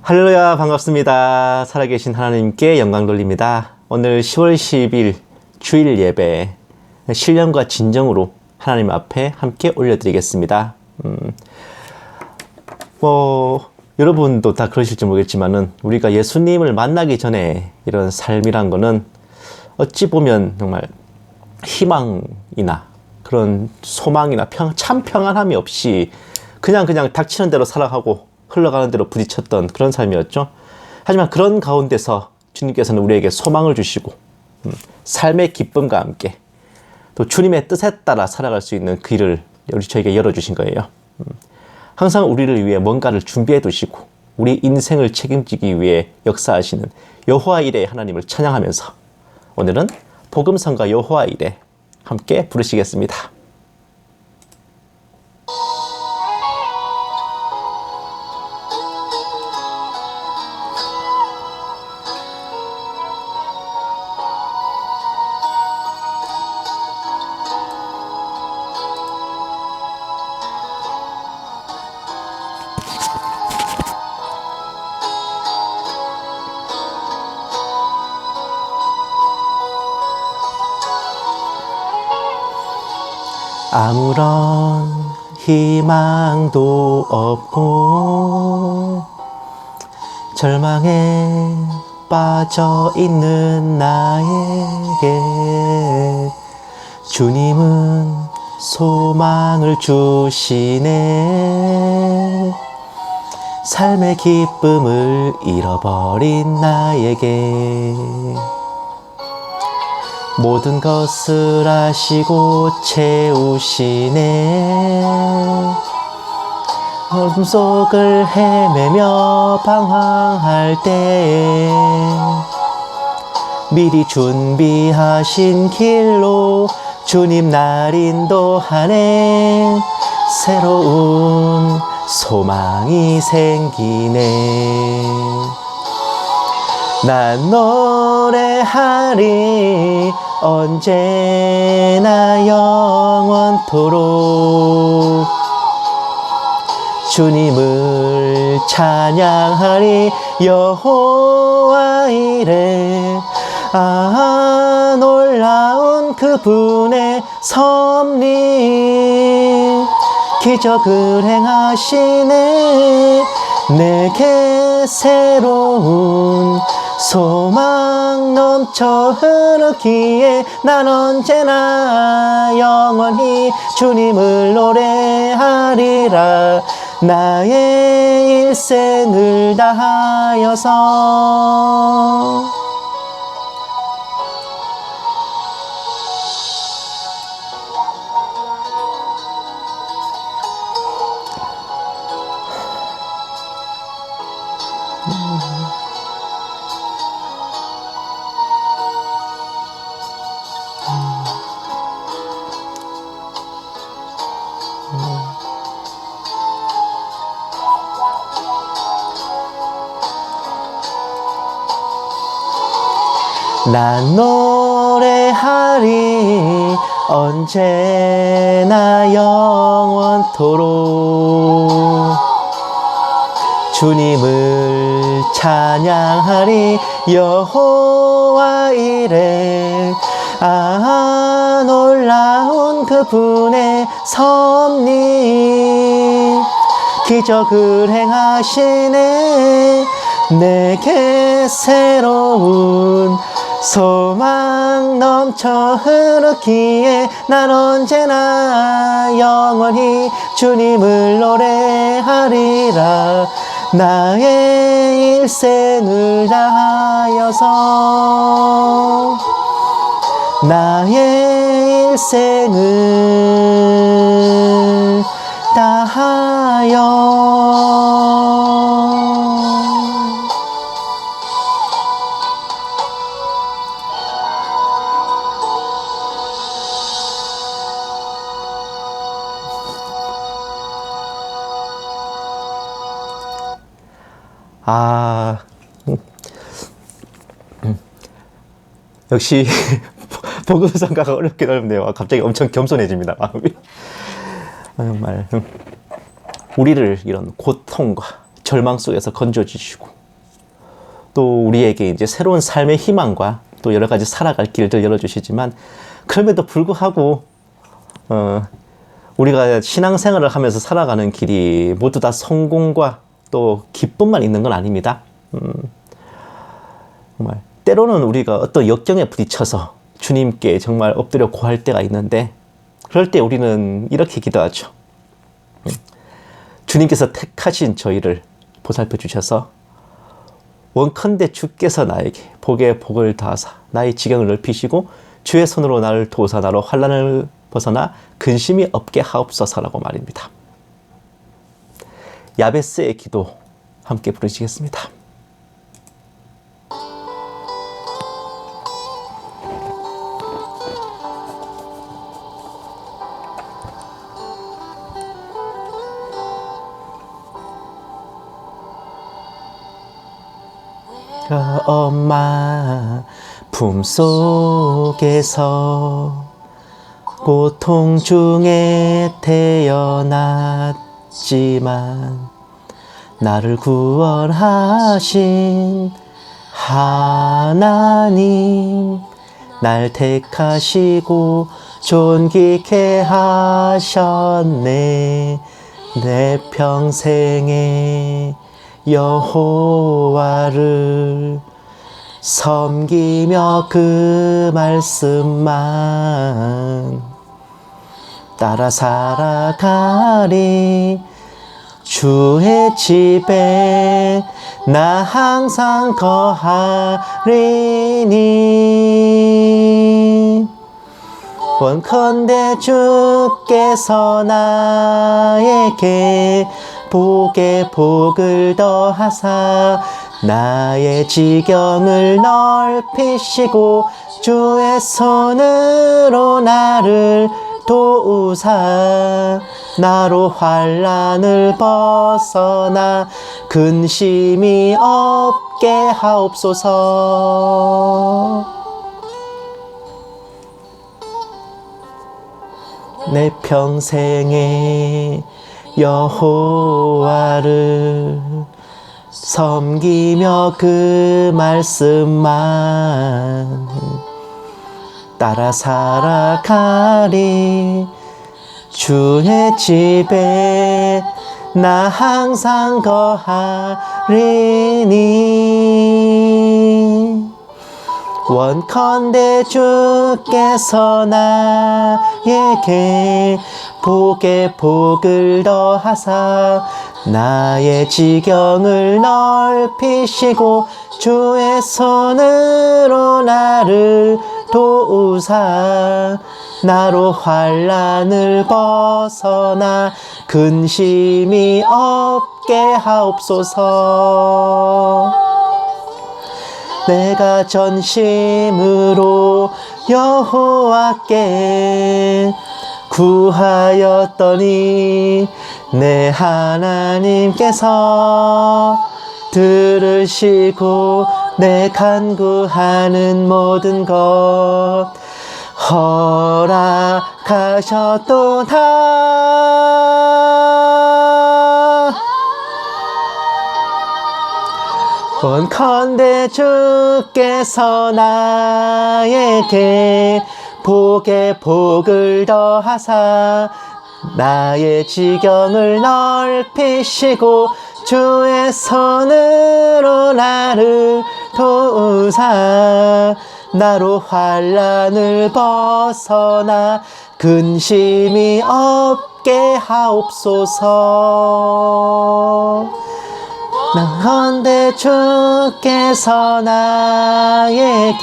할렐루야, 반갑습니다. 살아계신 하나님께 영광 돌립니다. 오늘 10월 10일 주일 예배 신령과 진정으로 하나님 앞에 함께 올려드리겠습니다. 여러분도 다 그러실지 모르겠지만은 우리가 예수님을 만나기 전에 이런 삶이란 거는 어찌 보면 정말 희망이나 그런 소망이나 참 평안함이 없이 그냥 닥치는 대로 살아가고 흘러가는 대로 부딪혔던 그런 삶이었죠. 하지만 그런 가운데서 주님께서는 우리에게 소망을 주시고 삶의 기쁨과 함께 또 주님의 뜻에 따라 살아갈 수 있는 길을 저에게 열어주신 거예요. 항상 우리를 위해 뭔가를 준비해 두시고 우리 인생을 책임지기 위해 역사하시는 여호와 이레의 하나님을 찬양하면서 오늘은 복음성가 여호와 이레 함께 부르시겠습니다. 아무런 희망도 없고 절망에 빠져 있는 나에게 주님은 소망을 주시네. 삶의 기쁨을 잃어버린 나에게 모든 것을 아시고 채우시네. 어둠 속을 헤매며 방황할 때에 미리 준비하신 길로 주님 날 인도하네. 새로운 소망이 생기네. 난 노래하리 언제나 영원토록 주님을 찬양하리 여호와 이레. 아, 놀라운 그분의 섭리 기적을 행하시네. 내게 새로운 소망 넘쳐 흐르기에 난 언제나 영원히 주님을 노래하리라. 나의 일생을 다하여서 난 노래하리 언제나 영원토록 주님을 찬양하리 여호와 이레. 아, 놀라운 그분의 섭리 기적을 행하시네. 내게 새로운 소망 넘쳐 흐르기에 난 언제나 영원히 주님을 노래하리라. 나의 일생을 다하여서 나의 일생을 다하여 역시 복음성가가 어렵긴 어렵네요. 갑자기 엄청 겸손해집니다, 마음이. 정말 우리를 이런 고통과 절망 속에서 건져주시고 또 우리에게 이제 새로운 삶의 희망과 또 여러 가지 살아갈 길들 열어주시지만 그럼에도 불구하고 우리가 신앙생활을 하면서 살아가는 길이 모두 다 성공과 또 기쁨만 있는 건 아닙니다. 정말 때로는 우리가 어떤 역경에 부딪혀서 주님께 정말 엎드려 구할 때가 있는데 그럴 때 우리는 이렇게 기도하죠. 주님께서 택하신 저희를 보살펴 주셔서 원컨대 주께서 나에게 복에 복을 더하사 나의 지경을 넓히시고 주의 손으로 나를 도우사 나로 환난을 벗어나 근심이 없게 하옵소서라고 말입니다. 야베스의 기도 함께 부르시겠습니다. 엄마 품속에서 고통 중에 태어났지만 나를 구원하신 하나님 날 택하시고 존귀케 하셨네. 내 평생에 여호와를 섬기며 그 말씀만 따라 살아가리. 주의 집에 나 항상 거하리니 원컨대 주께서 나에게 복에 복을 더하사 나의 지경을 넓히시고 주의 손으로 나를 도우사 나로 환난을 벗어나 근심이 없게 하옵소서. 내 평생에 여호와를 섬기며 그 말씀만 따라 살아가리. 주의 집에 나 항상 거하리니 원컨대 주께서 나에게 복에 복을 더하사 나의 지경을 넓히시고 주의 손으로 나를 도우사 나로 환난을 벗어나 근심이 없게 하옵소서. 내가 전심으로 여호와께 구하였더니 내 하나님께서 들으시고 내 간구하는 모든 것 허락하셨도다. 원컨대 주께서 나에게 복에 복을 더하사 나의 지경을 넓히시고 주의 손으로 나를 도우사 나로 환난을 벗어나 근심이 없게 하옵소서. 원컨대 주께서 나에게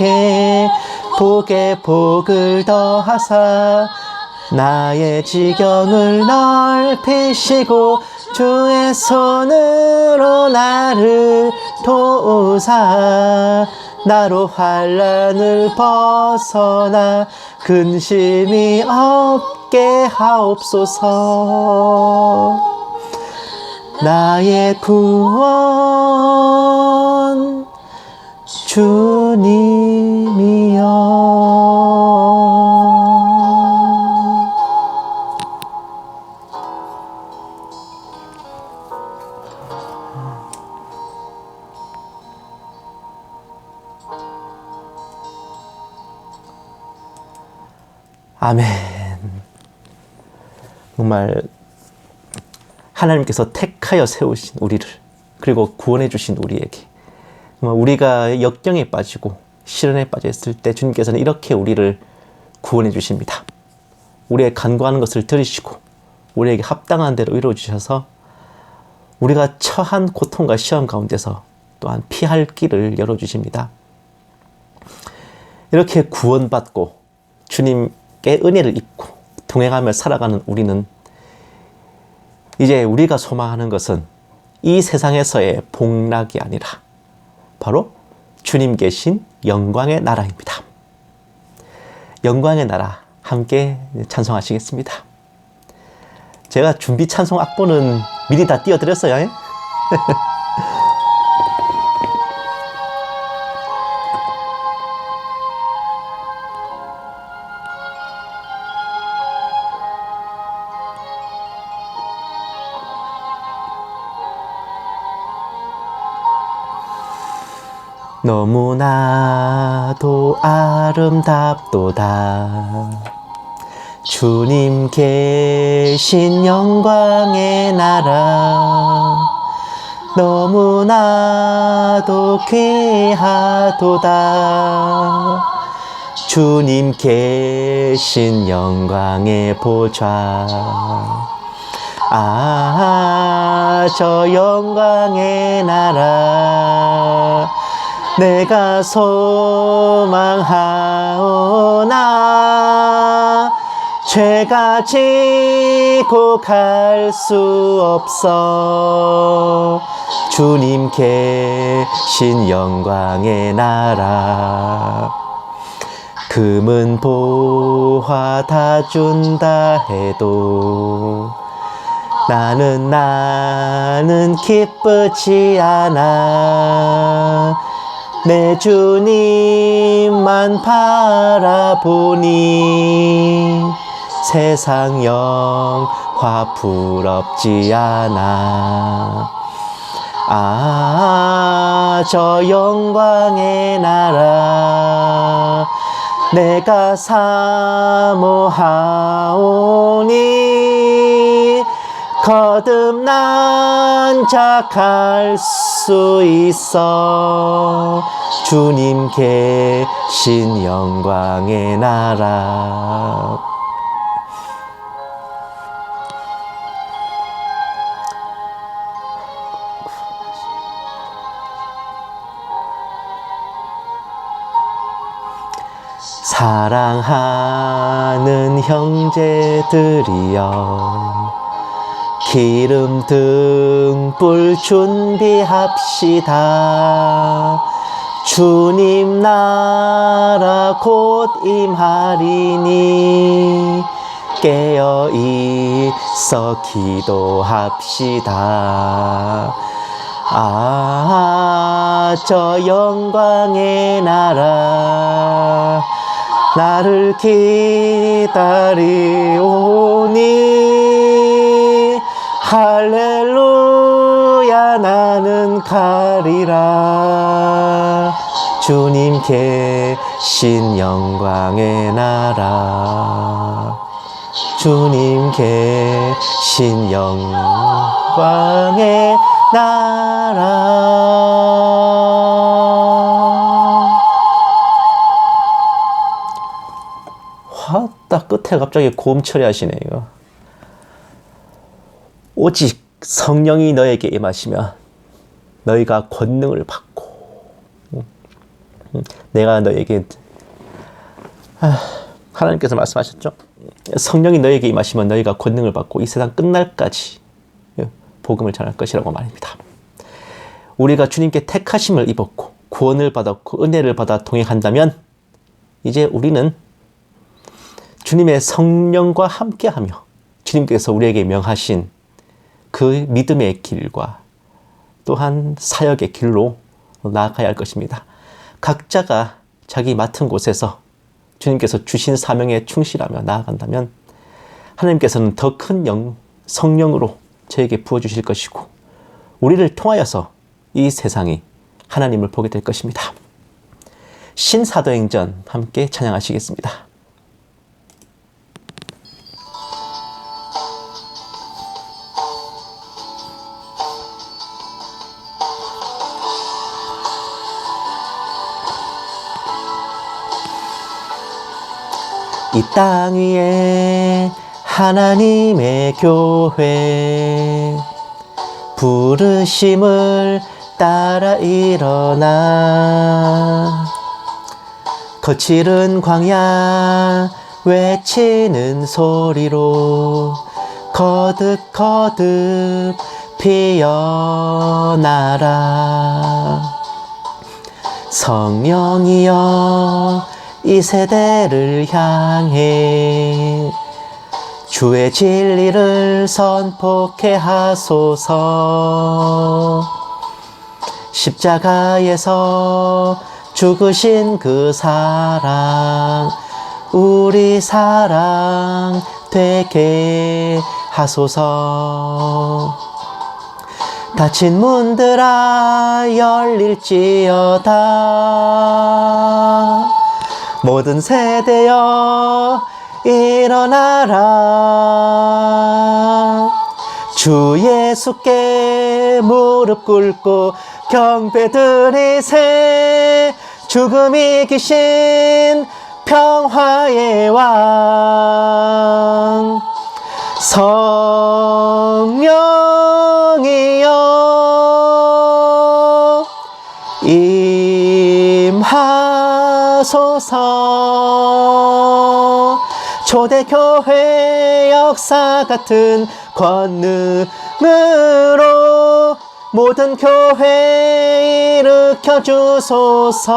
복에 복을 더하사 나의 지경을 넓히시고 주의 손으로 나를 도우사 나로 환난을 벗어나 근심이 없게 하옵소서. 나의 구원 주님이여. 아멘. 정말 하나님께서 택하여 세우신 우리를, 그리고 구원해 주신 우리에게, 우리가 역경에 빠지고 시련에 빠져 있을 때 주님께서는 이렇게 우리를 구원해 주십니다. 우리의 간구하는 것을 들으시고 우리에게 합당한 대로 이루어 주셔서 우리가 처한 고통과 시험 가운데서 또한 피할 길을 열어 주십니다. 이렇게 구원받고 주님께 은혜를 입고 동행하며 살아가는 우리는 이제 우리가 소망하는 것은 이 세상에서의 복락이 아니라 바로 주님 계신 영광의 나라입니다. 영광의 나라 함께 찬송하시겠습니다. 제가 준비 찬송 악보는 미리 다 띄워드렸어요. 너무나도 아름답도다 주님 계신 영광의 나라 너무나도 귀하도다 주님 계신 영광의 보좌 저 영광의 나라 내가 소망하오나 죄가 지고 갈 수 없어 주님 계신 영광의 나라 금은 보화 다 준다 해도 나는 기쁘지 않아 내 주님만 바라보니 세상 영화 부럽지 않아 저 영광의 나라 내가 사모하오니 거듭난 자 갈 수 있어 주님 계신 영광의 나라 사랑하는 형제들이여 기름 등불 준비합시다 주님 나라 곧 임하리니 깨어 있어 기도합시다 저 영광의 나라 나를 기다리오니 할렐루야 나는 가리라 주님 계신 영광의 나라 주님 계신 영광의 나라 딱 끝에 갑자기 고음 처리하시네요. 오직 성령이 너에게 임하시면 너희가 권능을 받고 내가 너에게 하나님께서 말씀하셨죠. 성령이 너에게 임하시면 너희가 권능을 받고 이 세상 끝날까지 복음을 전할 것이라고 말입니다. 우리가 주님께 택하심을 입었고 구원을 받았고 은혜를 받아 동행한다면 이제 우리는 주님의 성령과 함께하며 주님께서 우리에게 명하신 그 믿음의 길과 또한 사역의 길로 나아가야 할 것입니다. 각자가 자기 맡은 곳에서 주님께서 주신 사명에 충실하며 나아간다면 하나님께서는 더 큰 성령으로 저에게 부어주실 것이고 우리를 통하여서 이 세상이 하나님을 보게 될 것입니다. 신사도행전 함께 찬양하시겠습니다. 이 땅 위에 하나님의 교회 부르심을 따라 일어나 거칠은 광야 외치는 소리로 거듭거듭 피어나라. 성령이여 이 세대를 향해 주의 진리를 선포케 하소서. 십자가에서 죽으신 그 사랑 우리 사랑 되게 하소서. 닫힌 문들아 열릴지어다. 모든 세대여 일어나라. 주 예수께 무릎 꿇고 경배드리세. 죽음이 이기신 평화의 왕 성령이여 임하소서. 초대교회 역사 같은 권능으로 모든 교회 일으켜 주소서.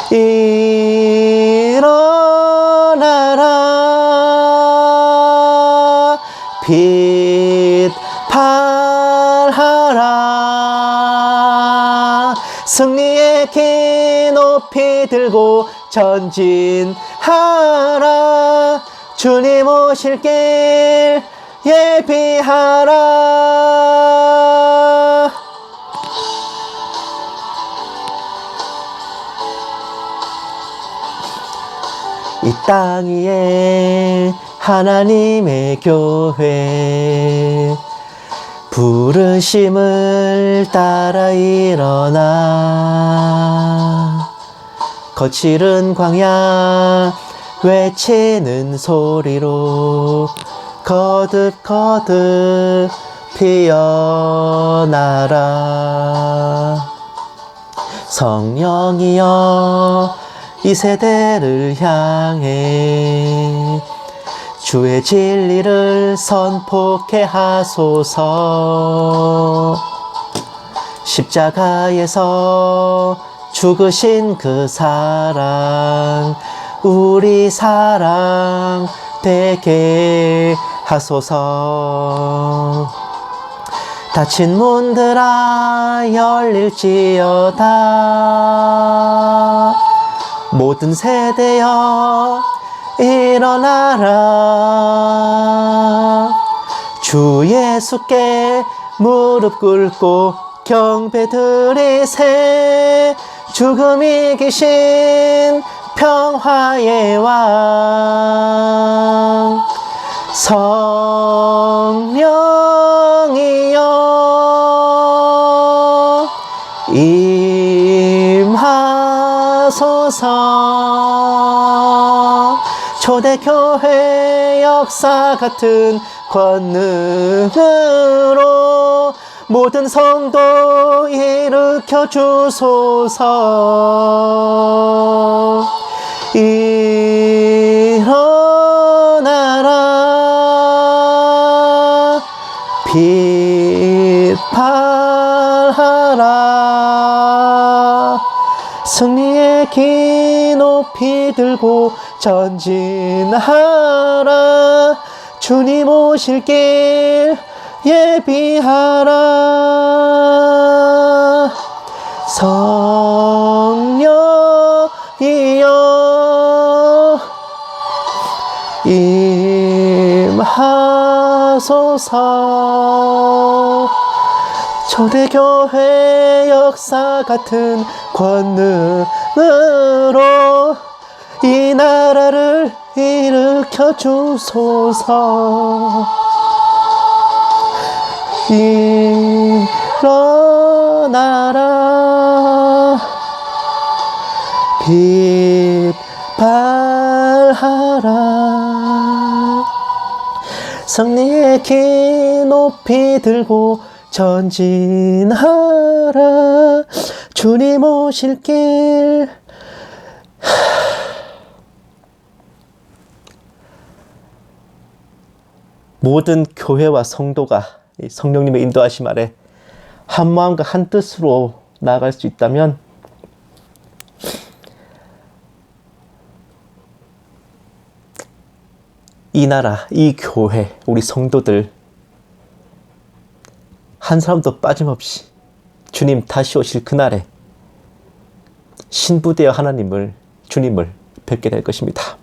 일어나라. 빛 발하라. 승리의 기 높이 들고 전진하라. 주님 오실 길 예비하라. 이 땅 위에 하나님의 교회 부르심을 따라 일어나 거칠은 광야 외치는 소리로 거듭거듭 피어나라. 성령이여 이 세대를 향해 주의 진리를 선포케 하소서. 십자가에서 죽으신 그 사랑 우리 사랑 되게 하소서. 닫힌 문들아 열릴지어다. 모든 세대여 일어나라. 주 예수께 무릎 꿇고 경배드리세. 죽음이 이기신 평화의 왕 성령이여 임하소서. 초대교회 역사 같은 권능으로 모든 성도 일으켜 주소서. 일어나라. 빛 발하라. 승리의 기 높이 들고 전진하라. 주님 오실 길 예비하라. 성령이여 임하소서. 초대교회 역사 같은 권능으로 이 나라를 일으켜 주소서. 일어나라. 빛 내 길 높이 들고 전진하라. 주님 오실 길. 모든 교회와 성도가 성령님의 인도하심 아래 한 마음과 한 뜻으로 나아갈 수 있다면 이 나라, 이 교회, 우리 성도들 한 사람도 빠짐없이 주님 다시 오실 그날에 신부되어 하나님을, 주님을 뵙게 될 것입니다.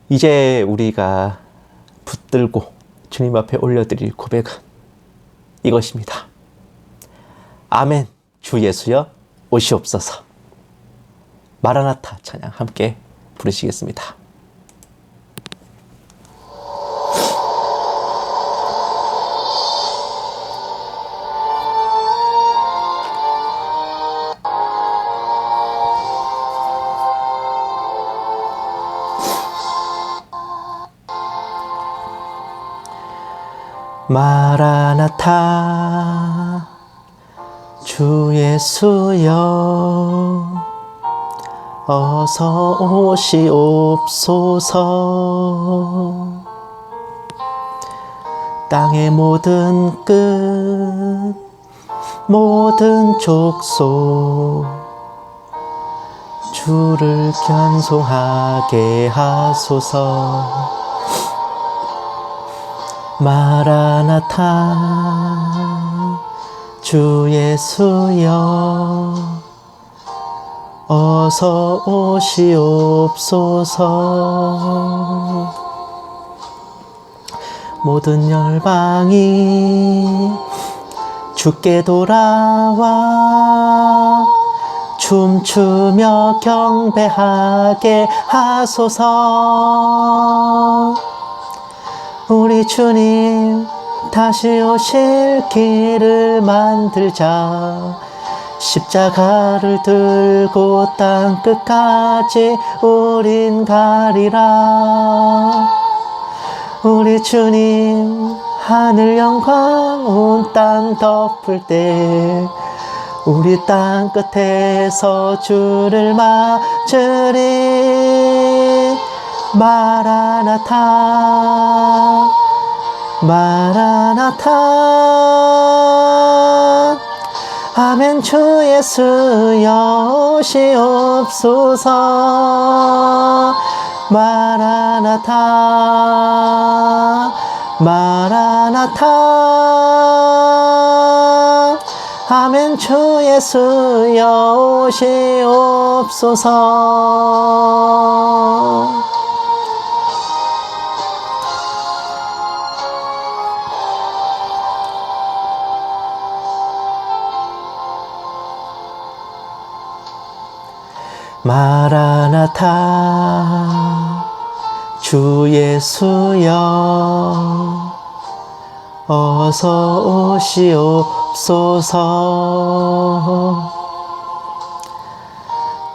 이제 우리가 붙들고 주님 앞에 올려드릴 고백은 이것입니다. 아멘. 주 예수여 오시옵소서. 마라나타 찬양 함께 부르시겠습니다. 마라나타 주 예수여 어서 오시옵소서. 땅의 모든 끝 모든 족속 주를 찬송하게 하소서. 마라나타 주 예수여 어서 오시옵소서. 모든 열방이 주께 돌아와 춤추며 경배하게 하소서. 우리 주님 다시 오실 길을 만들자. 십자가를 들고 땅끝까지 우린 가리라. 우리 주님 하늘 영광 온 땅 덮을 때 우리 땅끝에서 주를 맞으리. 마라나타 마라나타 아멘. 주 예수여 오시옵소서. 마라나타 마라나타 아멘. 주 예수여 오시옵소서. 마라나타 주 예수여 어서 오시옵소서.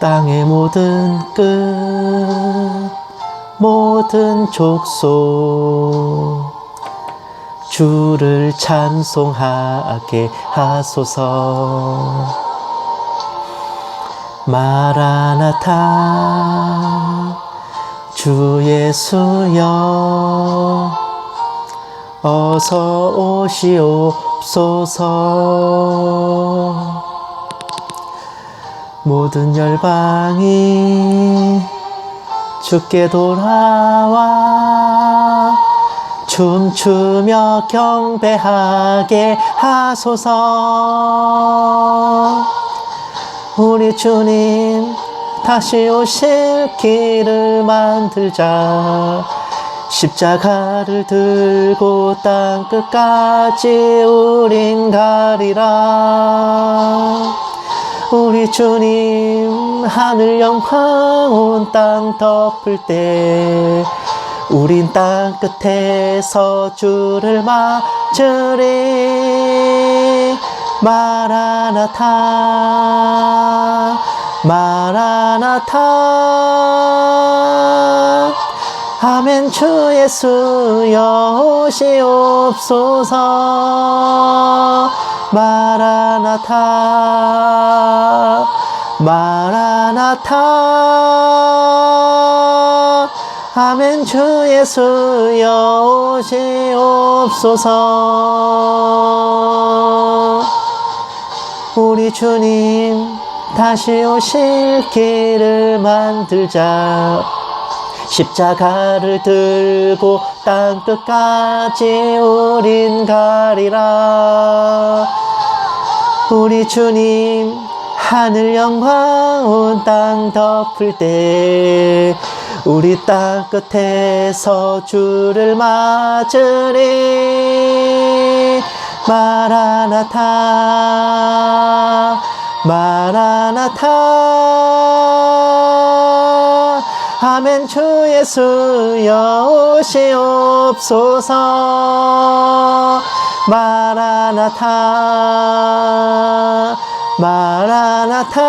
땅의 모든 끝 모든 족속 주를 찬송하게 하소서. 마라나타 주 예수여 어서 오시옵소서. 모든 열방이 주께 돌아와 춤추며 경배하게 하소서. 우리 주님 다시 오실 길을 만들자. 십자가를 들고 땅끝까지 우린 가리라. 우리 주님 하늘 영광 온 땅 덮을 때 우린 땅끝에서 주를 맞으리. 마라나타 마라나타 아멘. 주 예수여 오시옵소서. 마라나타 마라나타. 아멘. 주 예수여 오시옵소서. 우리 주님 다시 오실 길을 만들자. 십자가를 들고 땅끝까지 우린 가리라. 우리 주님 하늘 영광 온 땅 덮을 때 우리 땅 끝에서 주를 맞으리. 마라나타 마라나타. 아멘. 주 예수여 오시옵소서. 마라나타 마라나타.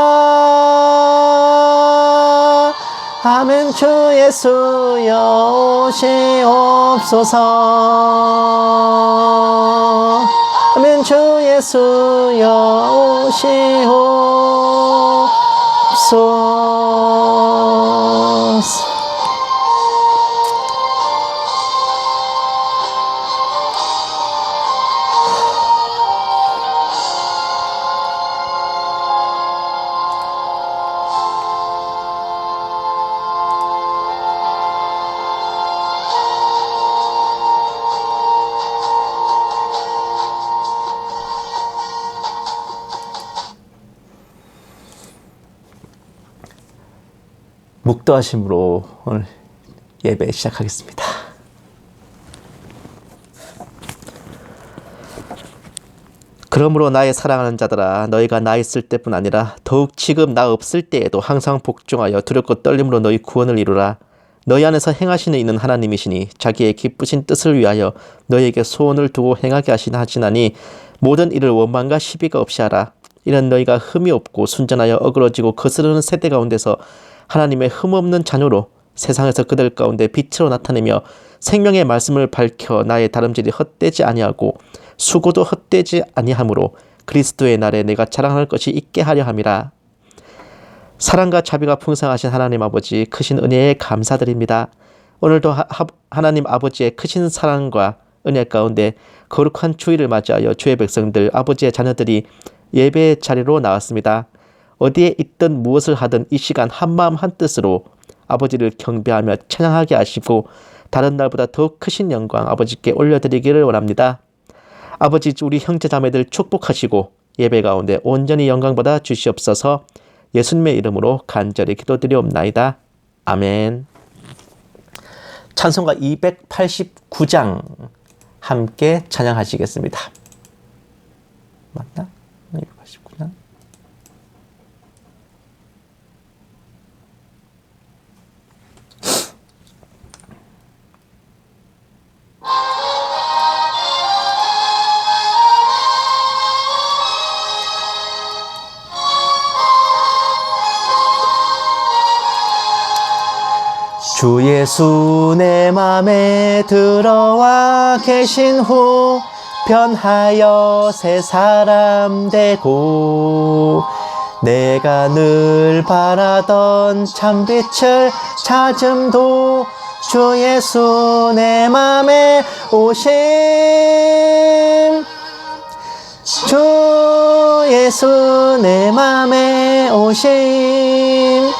아멘. 주 예수여 오시옵소서. 아멘. 주 예수여 오시옵소서. 묵도하심으로 오늘 예배 시작하겠습니다. 그러므로 나의 사랑하는 자들아, 너희가 나 있을 때뿐 아니라 더욱 지금 나 없을 때에도 항상 복종하여 두렵고 떨림으로 너희 구원을 이루라. 너희 안에서 행하시는 이는 하나님이시니 자기의 기쁘신 뜻을 위하여 너희에게 소원을 두고 행하게 하시나니 모든 일을 원망과 시비가 없이 하라. 이는 너희가 흠이 없고 순전하여 어그러지고 거스르는 세대 가운데서 하나님의 흠없는 자녀로 세상에서 그들 가운데 빛으로 나타내며 생명의 말씀을 밝혀 나의 다름질이 헛되지 아니하고 수고도 헛되지 아니하므로 그리스도의 날에 내가 자랑할 것이 있게 하려 함이라. 사랑과 자비가 풍성하신 하나님 아버지, 크신 은혜에 감사드립니다. 오늘도 하나님 아버지의 크신 사랑과 은혜 가운데 거룩한 주일을 맞이하여 주의 백성들, 아버지의 자녀들이 예배의 자리로 나왔습니다. 어디에 있든 무엇을 하든 이 시간 한마음 한뜻으로 아버지를 경배하며 찬양하게 하시고 다른 날보다 더 크신 영광 아버지께 올려드리기를 원합니다. 아버지, 우리 형제자매들 축복하시고 예배 가운데 온전히 영광 받아 주시옵소서. 예수님의 이름으로 간절히 기도드리옵나이다. 아멘. 찬송가 289장 함께 찬양하시겠습니다. 맞나? 289장. 주 예수 내 맘에 들어와 계신 후 변하여 새 사람 되고 내가 늘 바라던 참빛을 찾음도 주 예수 내 맘에 오심. 주 예수 내 맘에 오심.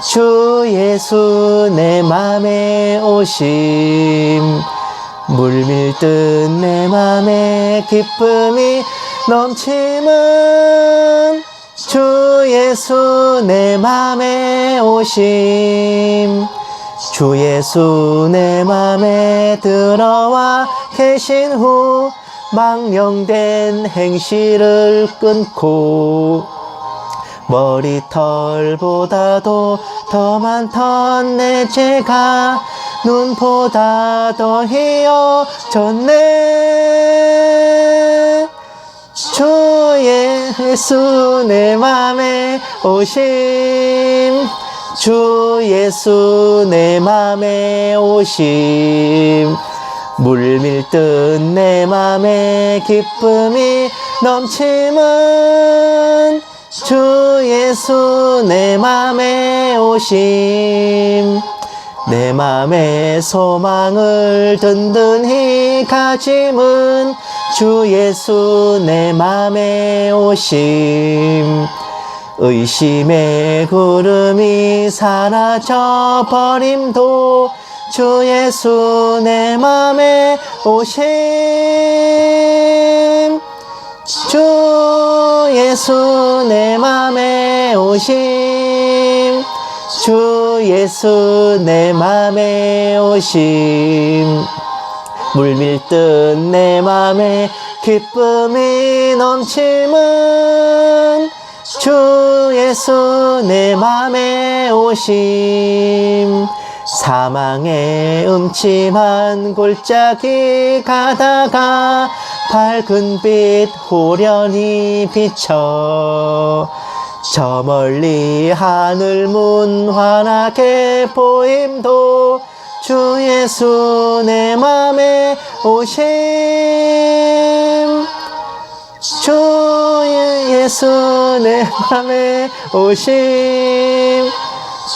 주 예수 내 맘에 오심. 물밀듯 내 맘에 기쁨이 넘침은 주 예수 내 맘에 오심. 주 예수 내 맘에 들어와 계신 후 망령된 행실을 끊고 머리털보다도 더 많던 내 죄가 눈보다 더 희어졌네. 주 예수 내 맘에 오심. 주 예수 내 맘에 오심. 물밀듯 내 맘에 기쁨이 넘침은 주 예수 내 맘에 오심. 내 맘에 소망을 든든히 가짐은 주 예수 내 맘에 오심. 의심의 구름이 사라져 버림도 주 예수 내 맘에 오심. 주 예수 내 맘에 오심. 주 예수 내 맘에 오심. 물밀듯 내 맘에 기쁨이 넘침은 주 예수 내 맘에 오심. 사망의 음침한 골짜기 가다가 밝은 빛 호련히 비쳐 저 멀리 하늘문 환하게 보임도 주 예수 내 맘에 오심. 주 예수 내 맘에 오심.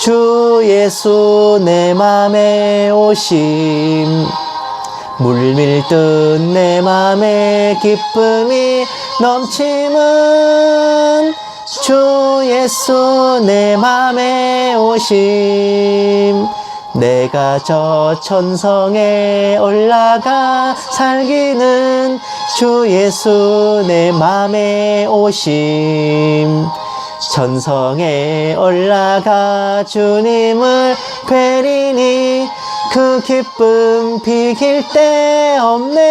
주 예수 내 맘에 오심. 물밀듯 내 맘에 기쁨이 넘침은 주 예수 내 맘에 오심. 내가 저 천성에 올라가 살기는 주 예수 내 맘에 오심. 천성에 올라가 주님을 뵈리니 그 기쁨 비길 데 없네.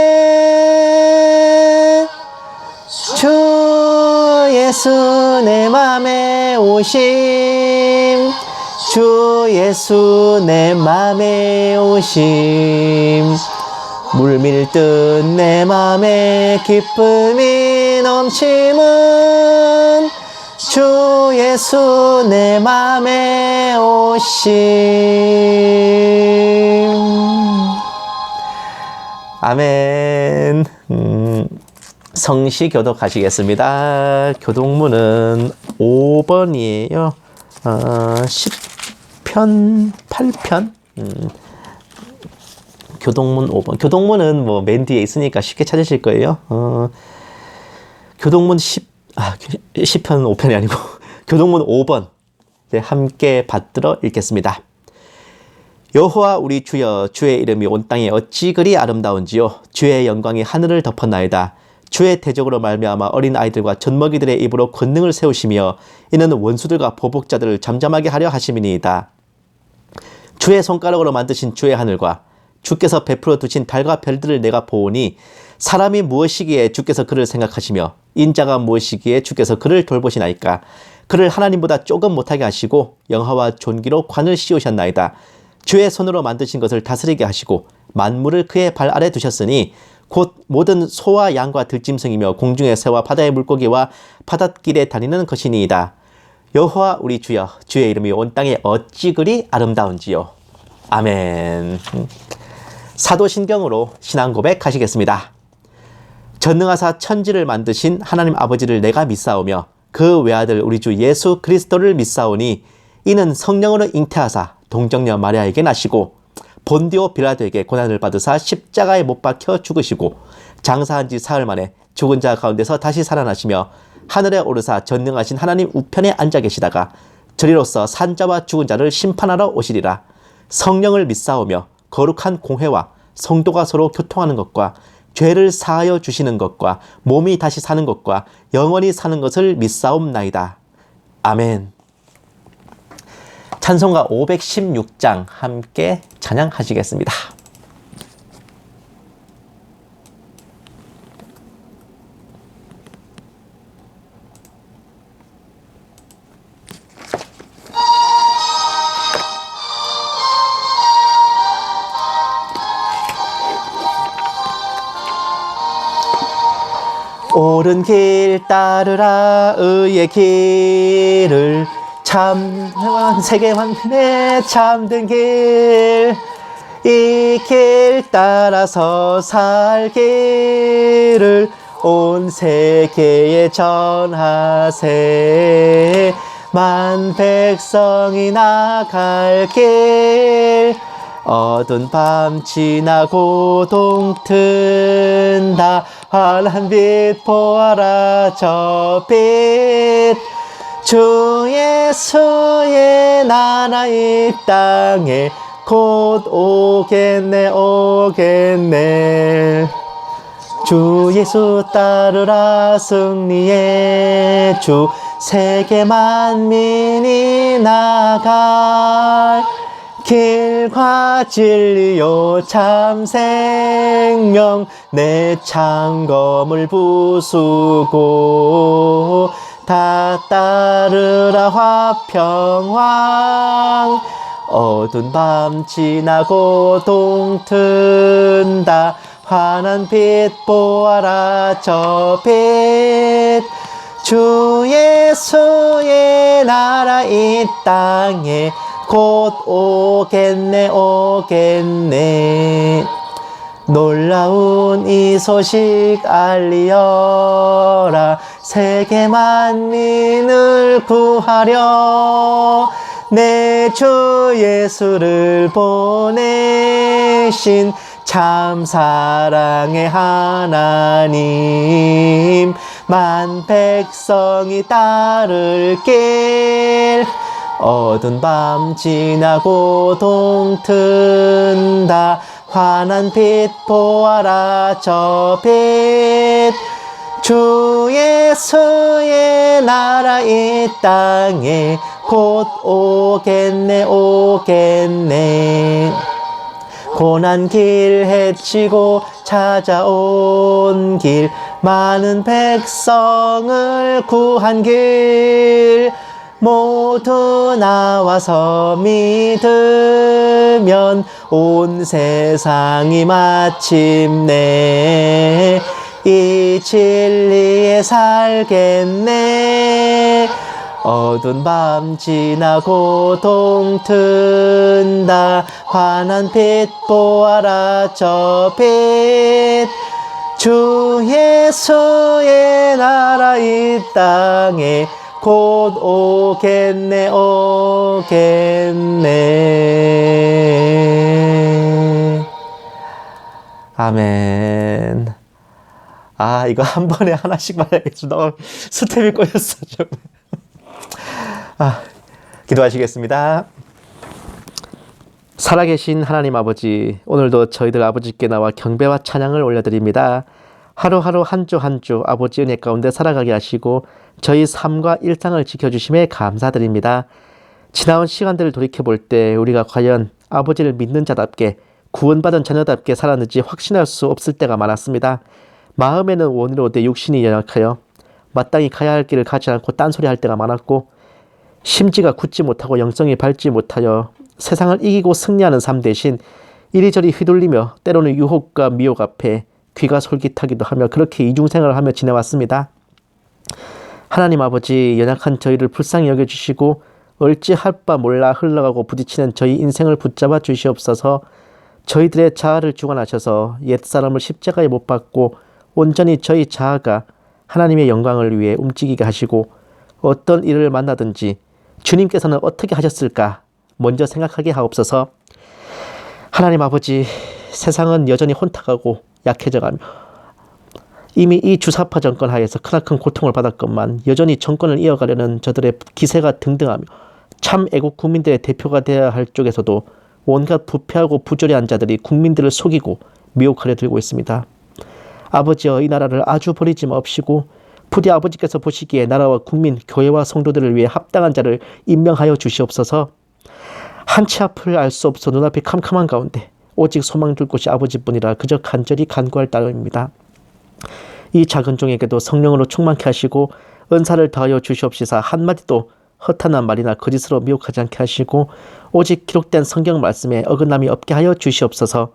주 예수 내 맘에 오심. 주 예수 내 맘에 오심. 물밀듯 내 맘에 기쁨이 넘침은 주 예수 내 맘에 오심. 아멘. 성시 교독하시겠습니다. 교독문은 5번이에요. 10편 8편. 교독문 5번. 교독문은 뭐 맨 뒤에 있으니까 쉽게 찾으실 거예요. 교독문 10편 5편이 아니고 교독문 5번. 네, 함께 받들어 읽겠습니다. 여호와 우리 주여, 주의 이름이 온 땅에 어찌 그리 아름다운지요. 주의 영광이 하늘을 덮었나이다. 주의 대적으로 말미암아 어린 아이들과 젖먹이들의 입으로 권능을 세우시며 이는 원수들과 보복자들을 잠잠하게 하려 하심이니이다. 주의 손가락으로 만드신 주의 하늘과 주께서 베풀어 두신 달과 별들을 내가 보오니 사람이 무엇이기에 주께서 그를 생각하시며 인자가 무엇이기에 주께서 그를 돌보시나이까. 그를 하나님보다 조금 못하게 하시고 영화와 존귀로 관을 씌우셨나이다. 주의 손으로 만드신 것을 다스리게 하시고 만물을 그의 발 아래 두셨으니 곧 모든 소와 양과 들짐승이며 공중의 새와 바다의 물고기와 바닷길에 다니는 것이니이다. 여호와 우리 주여, 주의 이름이 온 땅에 어찌 그리 아름다운지요. 아멘. 사도신경으로 신앙 고백하시겠습니다. 전능하사 천지를 만드신 하나님 아버지를 내가 믿사오며 그 외아들 우리 주 예수 그리스도를 믿사오니 이는 성령으로 잉태하사 동정녀 마리아에게 나시고 본디오 빌라도에게 고난을 받으사 십자가에 못 박혀 죽으시고 장사한 지 사흘 만에 죽은 자 가운데서 다시 살아나시며 하늘에 오르사 전능하신 하나님 우편에 앉아 계시다가 저리로서 산자와 죽은 자를 심판하러 오시리라. 성령을 믿사오며 거룩한 공회와 성도가 서로 교통하는 것과 죄를 사하여 주시는 것과 몸이 다시 사는 것과 영원히 사는 것을 믿사옵나이다. 아멘. 찬송가 516장 함께 찬양하시겠습니다. 옳은 길 따르라 의의 길을 세계만 내 참된 길, 이 길 따라서 살기를 온 세계에 전하세. 만 백성이 나갈 길, 어두운 밤 지나고 동튼다. 환한 빛 보아라 저 빛. 주 예수의 나라 이 땅에 곧 오겠네 오겠네. 주 예수 따르라 승리의 주. 세계 만민이 나갈 길과 진리요 참 생명. 내 창검을 부수고 다 따르라 화평왕. 어두운 밤 지나고 동튼다. 환한 빛 보아라 저 빛. 주 예수의 나라 이 땅에 곧 오겠네 오겠네. 놀라운 이 소식 알리어라. 세계 만민을 구하려 내 주 예수를 보내신 참 사랑의 하나님. 만 백성이 따를 길, 어두운 밤 지나고 동튼다. 환한 빛 보아라 저 빛. 주 예수의 나라 이 땅에 곧 오겠네 오겠네. 고난 길 헤치고 찾아온 길, 많은 백성을 구한 길. 모두 나와서 믿으면 온 세상이 마침내 이 진리에 살겠네. 어두운 밤 지나고 동튼다. 환한 빛 보아라 저 빛. 주 예수의 나라 이 땅에 곧 오겠네 오겠네. 아멘. 아, 이거 한 번에 하나씩 말해야겠어. 너무 스텝이 꼬였어 좀. 기도하시겠습니다. 살아계신 하나님 아버지, 오늘도 저희들 아버지께 나와 경배와 찬양을 올려드립니다. 하루하루 한 주 한 주 아버지 은혜 가운데 살아가게 하시고 저희 삶과 일상을 지켜주심에 감사드립니다. 지나온 시간들을 돌이켜볼 때 우리가 과연 아버지를 믿는 자답게 구원받은 자녀답게 살았는지 확신할 수 없을 때가 많았습니다. 마음에는 원으로 내 육신이 연약하여 마땅히 가야 할 길을 가지 않고 딴소리 할 때가 많았고, 심지가 굳지 못하고 영성이 밝지 못하여 세상을 이기고 승리하는 삶 대신 이리저리 휘둘리며 때로는 유혹과 미혹 앞에 귀가 솔깃하기도 하며 그렇게 이중생활을 하며 지내왔습니다. 하나님 아버지, 연약한 저희를 불쌍히 여겨주시고 얼찌할 바 몰라 흘러가고 부딪히는 저희 인생을 붙잡아 주시옵소서. 저희들의 자아를 주관하셔서 옛사람을 십자가에 못 박고 온전히 저희 자아가 하나님의 영광을 위해 움직이게 하시고, 어떤 일을 만나든지 주님께서는 어떻게 하셨을까 먼저 생각하게 하옵소서. 하나님 아버지, 세상은 여전히 혼탁하고 약해져가며 이미 이 주사파 정권 하에서 크나큰 고통을 받았건만 여전히 정권을 이어가려는 저들의 기세가 등등하며 참 애국 국민들의 대표가 되어야 할 쪽에서도 온갖 부패하고 부조리한 자들이 국민들을 속이고 미혹하려 들고 있습니다. 아버지여, 이 나라를 아주 버리지 마옵시고 부디 아버지께서 보시기에 나라와 국민, 교회와 성도들을 위해 합당한 자를 임명하여 주시옵소서. 한치 앞을 알 수 없어 눈앞이 캄캄한 가운데 오직 소망 둘 곳이 아버지뿐이라 그저 간절히 간구할 따름입니다. 이 작은 종에게도 성령으로 충만케 하시고 은사를 더하여 주시옵시사 한마디도 허탄한 말이나 거짓으로 미혹하지 않게 하시고 오직 기록된 성경 말씀에 어긋남이 없게 하여 주시옵소서.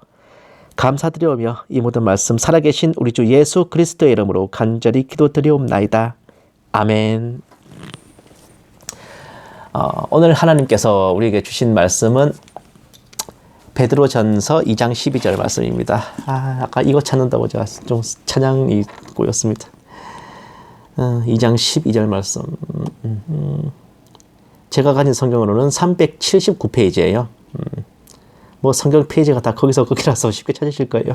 감사드리오며 이 모든 말씀 살아계신 우리 주 예수 그리스도의 이름으로 간절히 기도드리옵나이다. 아멘. 오늘 하나님께서 우리에게 주신 말씀은 베드로전서 2장 12절 말씀입니다. 아까 이거 찾는다고 제가 좀 찬양이 꼬였습니다. 2장 12절 말씀. 제가 가진 성경으로는 379페이지예요. 뭐 성경 페이지가 다 거기라서 쉽게 찾으실 거예요.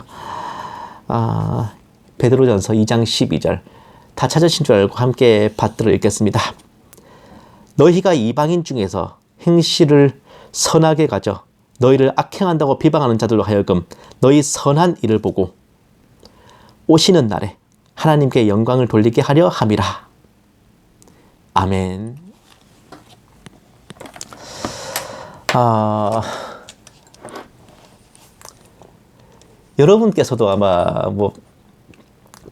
베드로전서 2장 12절. 다 찾으신 줄 알고 함께 받들어 읽겠습니다. 너희가 이방인 중에서 행실을 선하게 가져 너희를 악행한다고 비방하는 자들로 하여금 너희 선한 일을 보고 오시는 날에 하나님께 영광을 돌리게 하려 함이라. 아멘. 여러분께서도 아마 뭐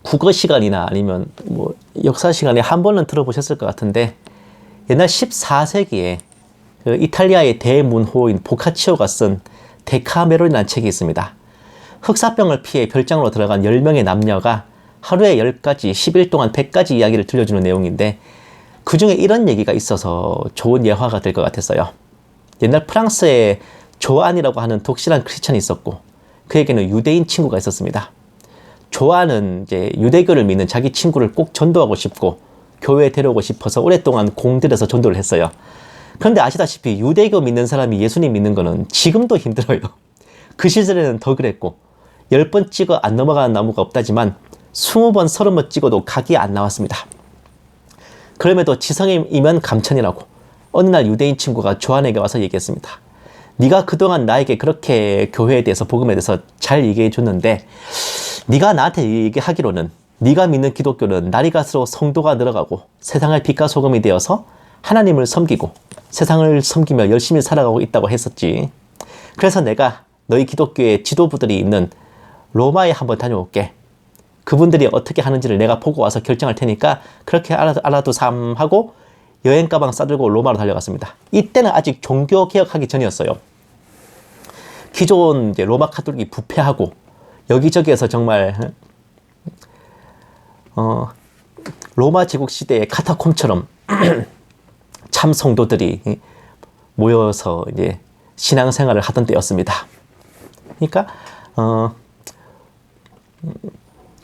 국어 시간이나 아니면 뭐 역사 시간에 한 번은 들어보셨을 것 같은데, 옛날 14세기에 그 이탈리아의 대문호인 보카치오가 쓴 데카메론이라는 책이 있습니다. 흑사병을 피해 별장으로 들어간 10명의 남녀가 하루에 10가지, 10일 동안 100가지 이야기를 들려주는 내용인데, 그 중에 이런 얘기가 있어서 좋은 예화가 될 것 같았어요. 옛날 프랑스에 조안이라고 하는 독실한 크리스천이 있었고, 그에게는 유대인 친구가 있었습니다. 조안은 이제 유대교를 믿는 자기 친구를 꼭 전도하고 싶고 교회에 데려오고 싶어서 오랫동안 공들여서 전도를 했어요. 그런데 아시다시피 유대교 믿는 사람이 예수님 믿는 거는 지금도 힘들어요. 그 시절에는 더 그랬고, 10번 찍어 안 넘어가는 나무가 없다지만 20번, 30번 찍어도 각이 안 나왔습니다. 그럼에도 지성이면 감천이라고 어느 날 유대인 친구가 조안에게 와서 얘기했습니다. 네가 그동안 나에게 그렇게 교회에 대해서, 복음에 대해서 잘 얘기해 줬는데, 네가 나한테 얘기하기로는 네가 믿는 기독교는 날이 갈수록 성도가 늘어가고 세상을 빛과 소금이 되어서 하나님을 섬기고 세상을 섬기며 열심히 살아가고 있다고 했었지. 그래서 내가 너희 기독교의 지도부들이 있는 로마에 한번 다녀올게. 그분들이 어떻게 하는지를 내가 보고 와서 결정할 테니까 그렇게 알아두삼 하고 여행 가방 싸들고 로마로 달려갔습니다. 이때는 아직 종교 개혁하기 전이었어요. 기존 이제 로마 카톨릭이 부패하고 여기저기에서 정말 로마 제국 시대의 카타콤처럼 참 성도들이 모여서 이제 신앙생활을 하던 때였습니다. 그러니까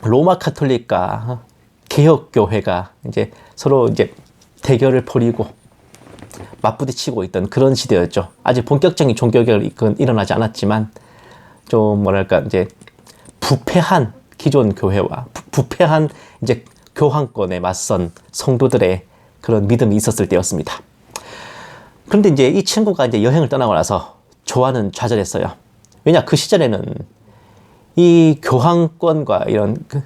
로마 카톨릭과 개혁교회가 이제 서로 이제 대결을 벌이고 맞부딪히고 있던 그런 시대였죠. 아직 본격적인 종교개혁이 일어나지 않았지만 좀 뭐랄까 이제 부패한 기존 교회와 부패한 이제 교황권에 맞선 성도들의 그런 믿음이 있었을 때였습니다. 그런데 이제 이 친구가 이제 여행을 떠나고 나서 조안은 좌절했어요. 왜냐, 그 시절에는 이 교황권과 이런 그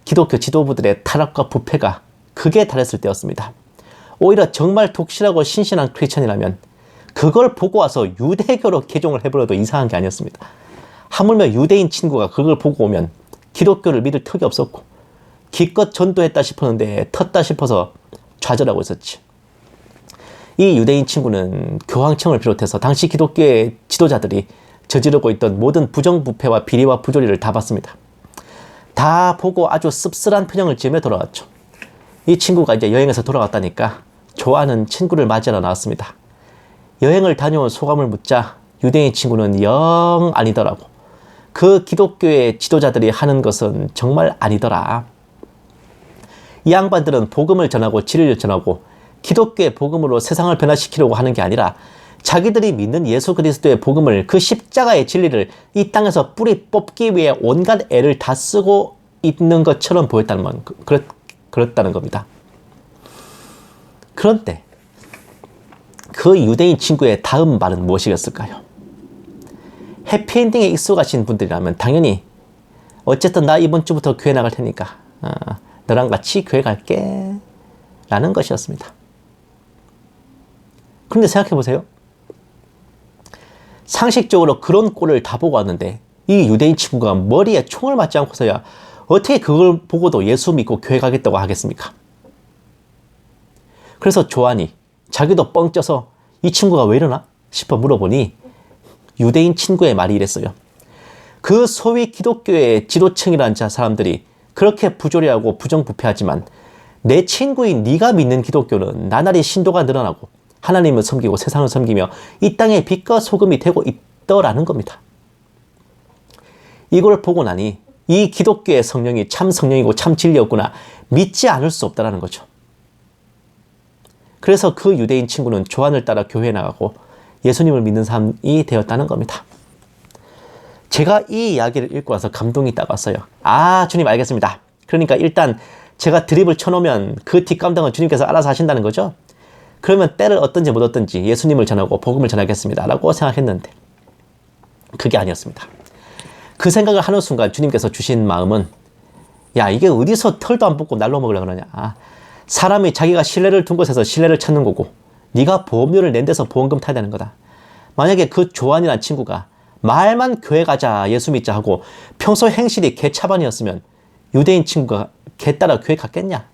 기독교 지도부들의 타락과 부패가 극에 달했을 때였습니다. 오히려 정말 독실하고 신실한 크리스천이라면 그걸 보고 와서 유대교로 개종을 해버려도 이상한 게 아니었습니다. 하물며 유대인 친구가 그걸 보고 오면 기독교를 믿을 턱이 없었고 기껏 전도했다 싶었는데 텄다 싶어서 좌절하고 있었지. 이 유대인 친구는 교황청을 비롯해서 당시 기독교의 지도자들이 저지르고 있던 모든 부정부패와 비리와 부조리를 다 봤습니다. 다 보고 아주 씁쓸한 표정을 지으며 돌아왔죠. 이 친구가 이제 여행에서 돌아왔다니까 조안은 친구를 맞이하러 나왔습니다. 여행을 다녀온 소감을 묻자 유대인 친구는 영 아니더라고. 그 기독교의 지도자들이 하는 것은 정말 아니더라. 이 양반들은 복음을 전하고 진리를 전하고 기독교의 복음으로 세상을 변화시키려고 하는 게 아니라 자기들이 믿는 예수 그리스도의 복음을, 그 십자가의 진리를 이 땅에서 뿌리 뽑기 위해 온갖 애를 다 쓰고 있는 것처럼 보였다는 그렇다는 겁니다. 그런데 그 유대인 친구의 다음 말은 무엇이었을까요? 해피엔딩에 익숙하신 분들이라면 당연히 어쨌든 나 이번 주부터 교회 나갈 테니까 너랑 같이 교회 갈게 라는 것이었습니다. 그런데 생각해 보세요. 상식적으로 그런 꼴을 다 보고 왔는데 이 유대인 친구가 머리에 총을 맞지 않고서야 어떻게 그걸 보고도 예수 믿고 교회 가겠다고 하겠습니까? 그래서 조안이 자기도 뻥 쪄서 이 친구가 왜 이러나 싶어 물어보니 유대인 친구의 말이 이랬어요. 그 소위 기독교의 지도층이라는 사람들이 그렇게 부조리하고 부정부패하지만 내 친구인 네가 믿는 기독교는 나날이 신도가 늘어나고 하나님을 섬기고 세상을 섬기며 이 땅의 빛과 소금이 되고 있더라는 겁니다. 이걸 보고 나니 이 기독교의 성령이 참 성령이고 참 진리였구나 믿지 않을 수 없다는 거죠. 그래서 그 유대인 친구는 조한을 따라 교회에 나가고 예수님을 믿는 사람이 되었다는 겁니다. 제가 이 이야기를 읽고 와서 감동이 딱 왔어요. 아, 주님 알겠습니다. 그러니까 일단 제가 드립을 쳐놓으면 그 뒷감당은 주님께서 알아서 하신다는 거죠. 그러면 때를 얻든지 못 얻든지 예수님을 전하고 복음을 전하겠습니다 라고 생각했는데 그게 아니었습니다. 그 생각을 하는 순간 주님께서 주신 마음은 야, 이게 어디서 털도 안 뽑고 날로 먹으려고 그러냐. 사람이 자기가 신뢰를 둔 곳에서 신뢰를 찾는 거고 네가 보험료를 낸 데서 보험금 타야 되는 거다. 만약에 그 조한이라는 친구가 말만 교회 가자 예수 믿자 하고 평소 행실이 개차반이었으면 유대인 친구가 개 따라 교회 갔겠냐?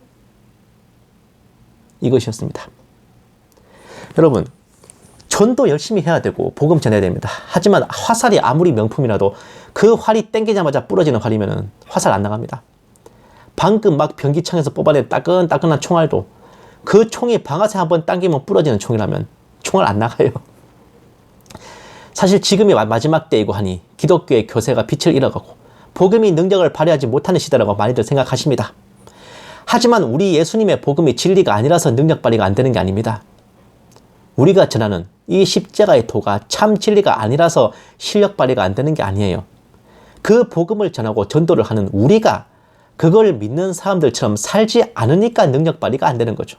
이것이었습니다. 여러분, 전도 열심히 해야 되고 복음 전해야 됩니다. 하지만 화살이 아무리 명품이라도 그 활이 땡기자마자 부러지는 활이면 화살 안 나갑니다. 방금 막 변기창에서 뽑아낸 따끈따끈한 총알도 그 총이 방아쇠 한번 당기면 부러지는 총이라면 총알 안 나가요. 사실 지금이 마지막 때이고 하니 기독교의 교세가 빛을 잃어가고 복음이 능력을 발휘하지 못하는 시대라고 많이들 생각하십니다. 하지만 우리 예수님의 복음이 진리가 아니라서 능력 발휘가 안 되는 게 아닙니다. 우리가 전하는 이 십자가의 도가 참 진리가 아니라서 실력 발휘가 안 되는 게 아니에요. 그 복음을 전하고 전도를 하는 우리가 그걸 믿는 사람들처럼 살지 않으니까 능력 발휘가 안 되는 거죠.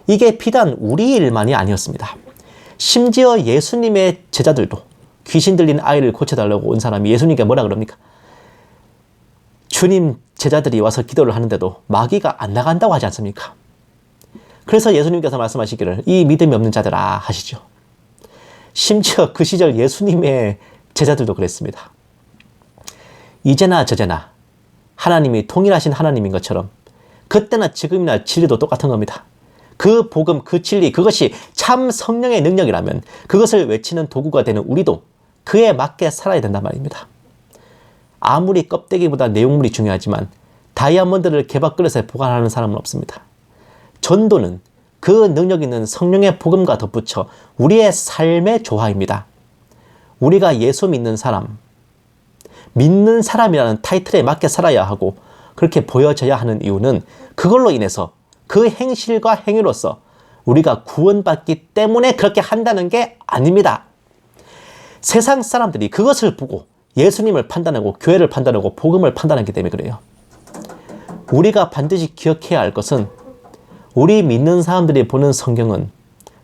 이게 비단 우리 일만이 아니었습니다. 심지어 예수님의 제자들도 귀신 들린 아이를 고쳐달라고 온 사람이 예수님께 뭐라 그럽니까? 주님 제자들이 와서 기도를 하는데도 마귀가 안 나간다고 하지 않습니까? 그래서 예수님께서 말씀하시기를 이 믿음이 없는 자들아 하시죠. 심지어 그 시절 예수님의 제자들도 그랬습니다. 이제나 저제나 하나님이 동일하신 하나님인 것처럼 그때나 지금이나 진리도 똑같은 겁니다. 그 복음, 그 진리, 그것이 참 성령의 능력이라면 그것을 외치는 도구가 되는 우리도 그에 맞게 살아야 된단 말입니다. 아무리 껍데기보다 내용물이 중요하지만 다이아몬드를 개밥그릇에 보관하는 사람은 없습니다. 전도는 그 능력 있는 성령의 복음과 덧붙여 우리의 삶의 조화입니다. 우리가 예수 믿는 사람, 믿는 사람이라는 타이틀에 맞게 살아야 하고 그렇게 보여져야 하는 이유는 그걸로 인해서 그 행실과 행위로서 우리가 구원받기 때문에 그렇게 한다는 게 아닙니다. 세상 사람들이 그것을 보고 예수님을 판단하고 교회를 판단하고 복음을 판단하기 때문에 그래요. 우리가 반드시 기억해야 할 것은 우리 믿는 사람들이 보는 성경은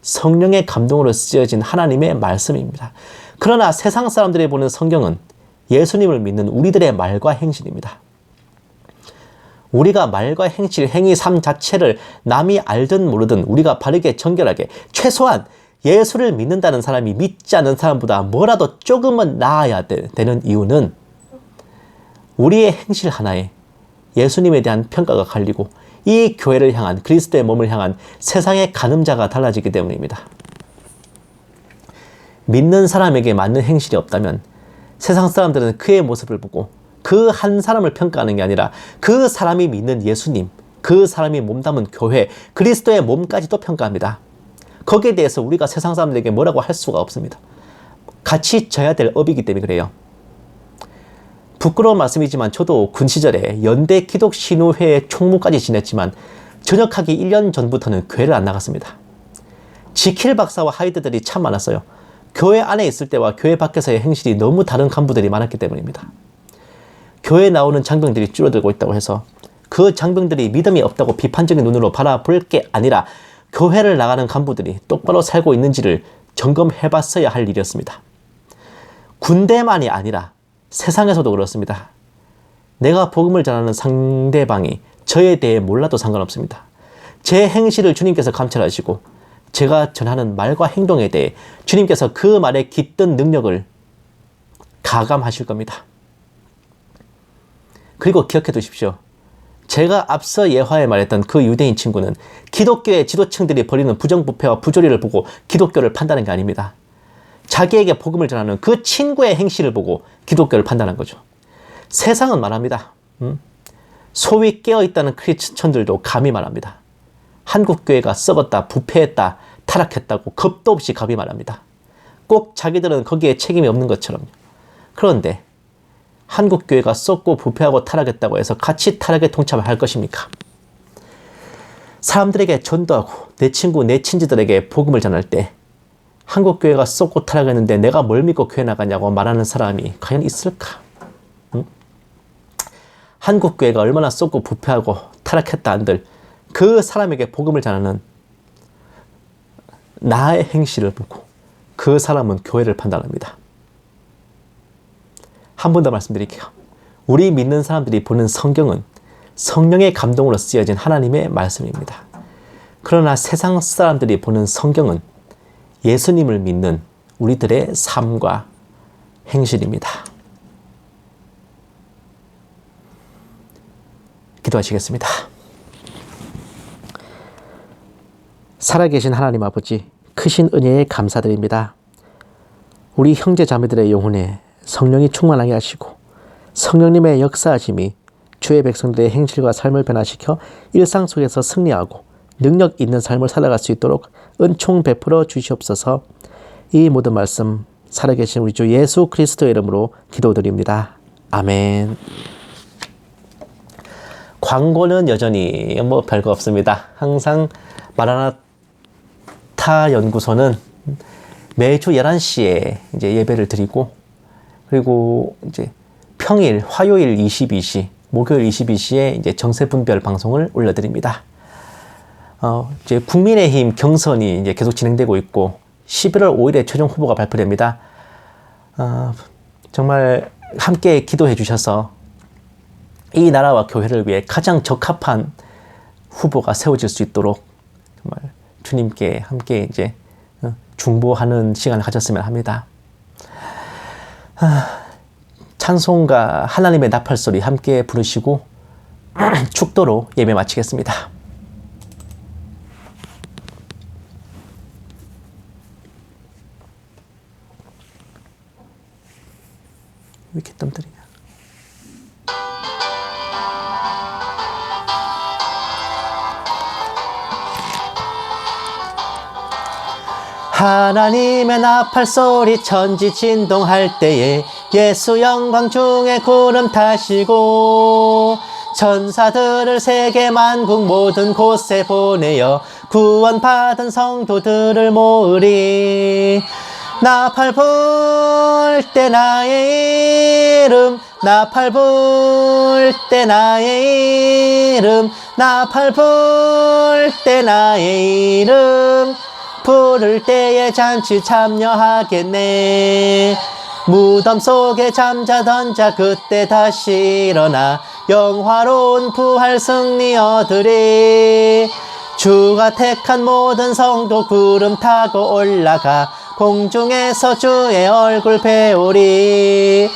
성령의 감동으로 쓰여진 하나님의 말씀입니다. 그러나 세상 사람들이 보는 성경은 예수님을 믿는 우리들의 말과 행실입니다. 우리가 말과 행실, 행위, 삶 자체를 남이 알든 모르든 우리가 바르게 정결하게 최소한 예수를 믿는다는 사람이 믿지 않는 사람보다 뭐라도 조금은 나아야 되는 이유는 우리의 행실 하나에 예수님에 대한 평가가 갈리고 이 교회를 향한 그리스도의 몸을 향한 세상의 가늠자가 달라지기 때문입니다. 믿는 사람에게 맞는 행실이 없다면 세상 사람들은 그의 모습을 보고 그 한 사람을 평가하는 게 아니라 그 사람이 믿는 예수님, 그 사람이 몸담은 교회, 그리스도의 몸까지도 평가합니다. 거기에 대해서 우리가 세상 사람들에게 뭐라고 할 수가 없습니다. 같이 져야 될 업이기 때문에 그래요. 부끄러운 말씀이지만 저도 군 시절에 연대 기독신우회의 총무까지 지냈지만 전역하기 1년 전부터는 교회를 안 나갔습니다. 지킬 박사와 하이드들이 참 많았어요. 교회 안에 있을 때와 교회 밖에서의 행실이 너무 다른 간부들이 많았기 때문입니다. 교회에 나오는 장병들이 줄어들고 있다고 해서 그 장병들이 믿음이 없다고 비판적인 눈으로 바라볼 게 아니라 교회를 나가는 간부들이 똑바로 살고 있는지를 점검해 봤어야 할 일이었습니다. 군대만이 아니라 세상에서도 그렇습니다. 내가 복음을 전하는 상대방이 저에 대해 몰라도 상관없습니다. 제 행실을 주님께서 감찰하시고 제가 전하는 말과 행동에 대해 주님께서 그 말에 깃든 능력을 가감하실 겁니다. 그리고 기억해 두십시오. 제가 앞서 예화에 말했던 그 유대인 친구는 기독교의 지도층들이 벌이는 부정부패와 부조리를 보고 기독교를 판단한 게 아닙니다. 자기에게 복음을 전하는 그 친구의 행실을 보고 기독교를 판단한 거죠. 세상은 말합니다. 소위 깨어있다는 크리스천들도 감히 말합니다. 한국교회가 썩었다, 부패했다, 타락했다고 겁도 없이 갑이 말합니다. 꼭 자기들은 거기에 책임이 없는 것처럼요. 그런데 한국교회가 썩고 부패하고 타락했다고 해서 같이 타락에 동참할 것입니까? 사람들에게 전도하고 내 친구, 내 친지들에게 복음을 전할 때 한국교회가 썩고 타락했는데 내가 뭘 믿고 교회 나가냐고 말하는 사람이 과연 있을까? 응? 한국교회가 얼마나 썩고 부패하고 타락했다 한들 그 사람에게 복음을 전하는 나의 행실을 보고 그 사람은 교회를 판단합니다. 한 번 더 말씀드릴게요. 우리 믿는 사람들이 보는 성경은 성령의 감동으로 쓰여진 하나님의 말씀입니다. 그러나 세상 사람들이 보는 성경은 예수님을 믿는 우리들의 삶과 행실입니다. 기도하시겠습니다. 살아계신 하나님 아버지, 크신 은혜에 감사드립니다. 우리 형제 자매들의 영혼에 성령이 충만하게 하시고 성령님의 역사하심이 주의 백성들의 행실과 삶을 변화시켜 일상 속에서 승리하고 능력 있는 삶을 살아갈 수 있도록 은총 베풀어 주시옵소서. 이 모든 말씀 살아계신 우리 주 예수 그리스도의 이름으로 기도드립니다. 아멘. 광고는 여전히 뭐 별거 없습니다. 항상 마라나타 연구소는 매주 11시에 이제 예배를 드리고, 그리고 이제 평일 화요일 22시, 목요일 22시에 이제 정세분별 방송을 올려드립니다. 이제 국민의힘 경선이 이제 계속 진행되고 있고 11월 5일에 최종 후보가 발표됩니다. 정말 함께 기도해 주셔서 이 나라와 교회를 위해 가장 적합한 후보가 세워질 수 있도록 정말 주님께 함께 이제 중보하는 시간을 가졌으면 합니다. 찬송가 하나님의 나팔소리 함께 부르시고 축도로 예배 마치겠습니다. 왜 이렇게 땀 들이냐? 하나님의 나팔소리 천지 진동할 때에 예수 영광 중에 구름 타시고 천사들을 세계 만국 모든 곳에 보내어 구원받은 성도들을 모으리. 나팔 불 때 나의 이름, 나팔 불 때 나의 이름, 나팔 불 때 나의 이름, 부를 때에 잔치 참여하겠네. 무덤 속에 잠자던 자 그때 다시 일어나 영화로운 부활 승리 얻으리. 주가 택한 모든 성도 구름 타고 올라가 공중에서 주의 얼굴 배우리.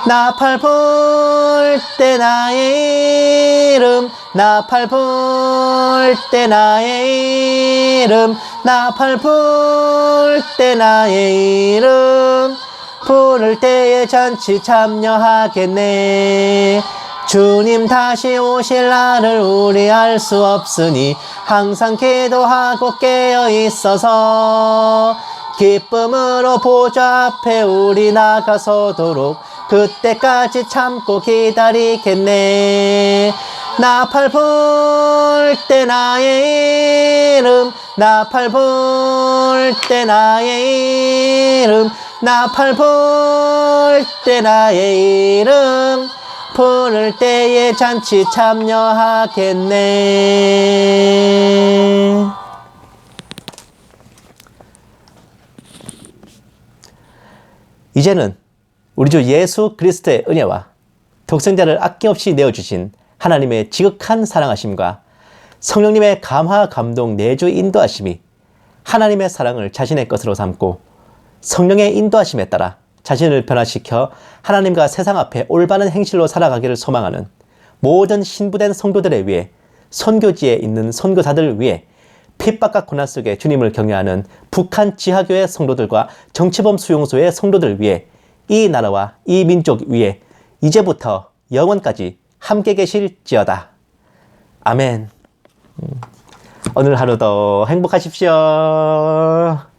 나팔 불 때 나의 이름, 나팔 불 때 나의 이름, 나팔 불 때 나의 이름, 부를 때에 잔치 참여하겠네. 주님 다시 오실 날을 우리 알 수 없으니 항상 기도하고 깨어 있어서 기쁨으로 보좌 앞에 우리 나가서도록 그때까지 참고 기다리겠네. 나팔 불 때 나의 이름, 나팔 불 때 나의 이름, 나팔 불 때 나의 이름, 부를 때에 잔치 참여하겠네. 이제는 우리 주 예수 그리스도의 은혜와 독생자를 아낌없이 내어주신 하나님의 지극한 사랑하심과 성령님의 감화 감동 내주 인도하심이 하나님의 사랑을 자신의 것으로 삼고 성령의 인도하심에 따라 자신을 변화시켜 하나님과 세상 앞에 올바른 행실로 살아가기를 소망하는 모든 신부된 성도들에 위해, 선교지에 있는 선교사들을 위해, 핍박과 고난 속에 주님을 경외하는 북한 지하교회 성도들과 정치범 수용소의 성도들 위해, 이 나라와 이 민족 위에 이제부터 영원까지 함께 계실지어다. 아멘. 오늘 하루도 행복하십시오.